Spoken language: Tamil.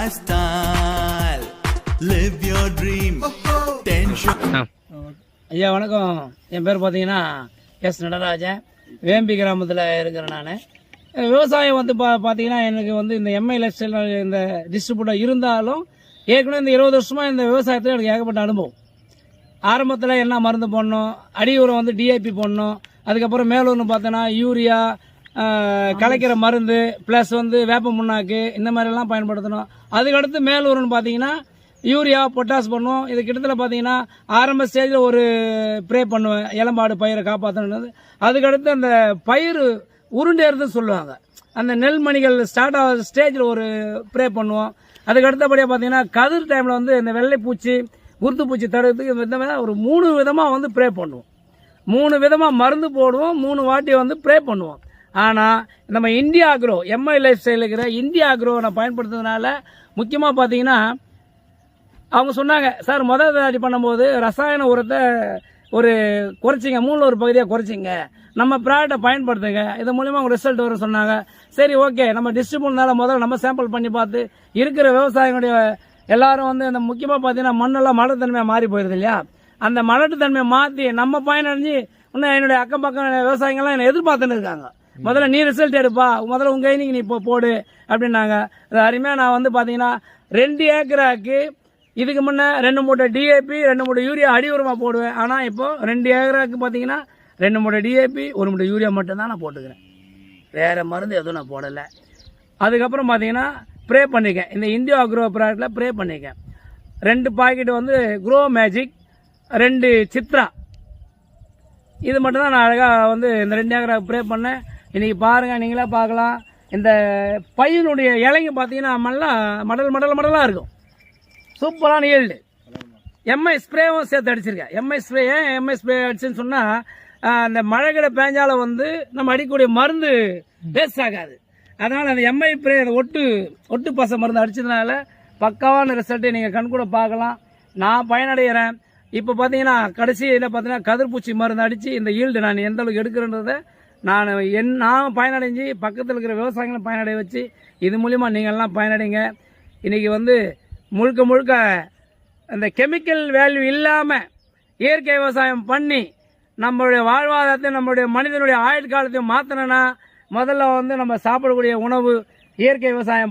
lifestyle. Live your dream. Tension. ஐயா வணக்கம். என் பேர் பார்த்தீங்கன்னா எஸ் நடராஜன். வேம்பி கிராமத்தில் இருக்கிறேன் நான். விவசாயம் வந்து பார்த்தீங்கன்னா எனக்கு வந்து இந்த எம்ஐ லைஃப் ஸ்டைல் இந்த டிஸ்ட்ரிபியூட்டர் இருந்தாலும் ஏற்கனவே இந்த 20 வருஷமாக இந்த விவசாயத்தில் எனக்கு ஏகப்பட்ட அனுபவம். ஆரம்பத்தில் என்ன மருந்து போடணும், அடி உரம் வந்து டிஐபி போடணும், அதுக்கப்புறம் மேலூர்னு பார்த்தோன்னா யூரியா, கலைக்கிற மருந்து ப்ளஸ் வந்து வேப்ப முன்னாக்கு இந்த மாதிரிலாம் பயன்படுத்தணும். அதுக்கடுத்து மேலூர்னு பார்த்தீங்கன்னா யூரியா பொட்டாஸ் பண்ணுவோம். இது கிட்டத்தட்ட பார்த்தீங்கன்னா ஆரம்ப ஸ்டேஜில் ஒரு ப்ரே பண்ணுவேன், இளம்பாடு பயிரை காப்பாற்றணுன்றது. அதுக்கடுத்து அந்த பயிர் உருண்டேறதுன்னு சொல்லுவாங்க, அந்த நெல்மணிகள் ஸ்டார்ட் ஆகிற ஸ்டேஜில் ஒரு ப்ரே பண்ணுவோம். அதுக்கடுத்தபடியாக பார்த்தீங்கன்னா கதிர் டைமில் வந்து இந்த வெள்ளைப்பூச்சி குருத்துப்பூச்சி தடுக்கிறதுக்கு இந்த மாதிரி ஒரு 3 விதமாக வந்து ப்ரே பண்ணுவோம். 3 விதமாக மருந்து போடுவோம், 3 வாட்டி வந்து ப்ரே பண்ணுவோம். ஆனால் நம்ம India agro Mi life style இருக்கிற இந்தியா அக்ரோ நான் பயன்படுத்துறதுனால முக்கியமாக பார்த்தீங்கன்னா அவங்க சொன்னாங்க, சார் முதல் தாட்டி பண்ணும்போது ரசாயன உரத்தை ஒரு குறைச்சிங்க, 3ல் ஒரு பகுதியாக குறைச்சிங்க, நம்ம ப்ராடக்டை பயன்படுத்துங்க, இது மூலிமா அவங்க ரிசல்ட் வரும் சொன்னாங்க. சரி ஓகே, நம்ம டிஸ்ட்ரிபியூட்னால முதல்ல நம்ம சாம்பிள் பண்ணி பார்த்து இருக்கிற விவசாயிகளுடைய எல்லாரும் வந்து அந்த முக்கியமாக பார்த்தீங்கன்னா மண்ணெல்லாம் மலட்டுத்தன்மையாக மாறி போயிருது இல்லையா, அந்த மலட்டுத்தன்மையை மாற்றி நம்ம பயனடைஞ்சு இன்னும் என்னுடைய அக்கம் பக்கம் விவசாயிகள்லாம் என்னை எதிர்பார்த்துன்னு இருக்காங்க. முதல்ல நீ ரிசல்ட் எடுப்பா, முதல்ல உங்கள் கைனிக்கு நீ இப்போ போடு அப்படின்னாங்க. அது அருமையாக நான் வந்து பார்த்தீங்கன்னா 2 ஏக்கராக்கு இதுக்கு முன்னே 2 மூட்டை டிஏபி 2 மூட்டை யூரியா அடி உரமாக போடுவேன். ஆனால் இப்போ 2 ஏக்கராக்கு பார்த்தீங்கன்னா 2 மூட்டை டிஏபி 1 மூட்டை யூரியா மட்டும்தான் நான் போட்டுக்கிறேன், வேறு மருந்து எதுவும் நான் போடலை. அதுக்கப்புறம் பார்த்தீங்கன்னா ப்ரே பண்ணிக்கேன், இந்த இந்தியா அக்ரோ ப்ராடக்டில் ப்ரே பண்ணிக்கேன். 2 பாக்கெட் வந்து க்ரோ மேஜிக், 2 சித்ரா, இது மட்டும் தான் நான் அழகாக வந்து இந்த 2 ஏக்கராக்கு ப்ரே பண்ணேன். இன்றைக்கி பாருங்கள், நீங்களே பார்க்கலாம், இந்த பையனுடைய இலைங்க பார்த்தீங்கன்னா மடலாக இருக்கும், சூப்பரான ஈல்டு. எம்ஐ ஸ்ப்ரேவும் சேர்த்து அடிச்சிருக்கேன். எம்ஐ ஸ்ப்ரே அடிச்சுன்னு சொன்னால் அந்த மழை கிட பேஞ்சால வந்து நம்ம அடிக்கக்கூடிய மருந்து வேஸ்ட் ஆகாது. அதனால் அந்த எம்ஐ ஸ்ப்ரே ஒட்டு பசை மருந்து அடிச்சதுனால பக்காவான ரிசல்ட்டை நீங்கள் கண்கூட பார்க்கலாம். நான் பயனடைகிறேன். இப்போ பார்த்தீங்கன்னா கடைசியில் பார்த்தீங்கன்னா கதிர்பூச்சி மருந்து அடித்து இந்த ஈல்டு நான் எந்த அளவுக்கு எடுக்கிறேன்றதை நான் பயனடைஞ்சு பக்கத்தில் இருக்கிற விவசாயிகளும் பயனடைய வச்சு இது மூலிமா நீங்கள்லாம் பயனடைங்க. இன்றைக்கி வந்து முழுக்க அந்த கெமிக்கல் வேல்யூ இல்லாமல் இயற்கை விவசாயம் பண்ணி நம்மளுடைய வாழ்வாதாரத்தை நம்மளுடைய மனிதனுடைய ஆயுட்காலத்தையும் மாற்றணும்னா முதல்ல வந்து நம்ம சாப்பிடக்கூடிய உணவு இயற்கை விவசாயம்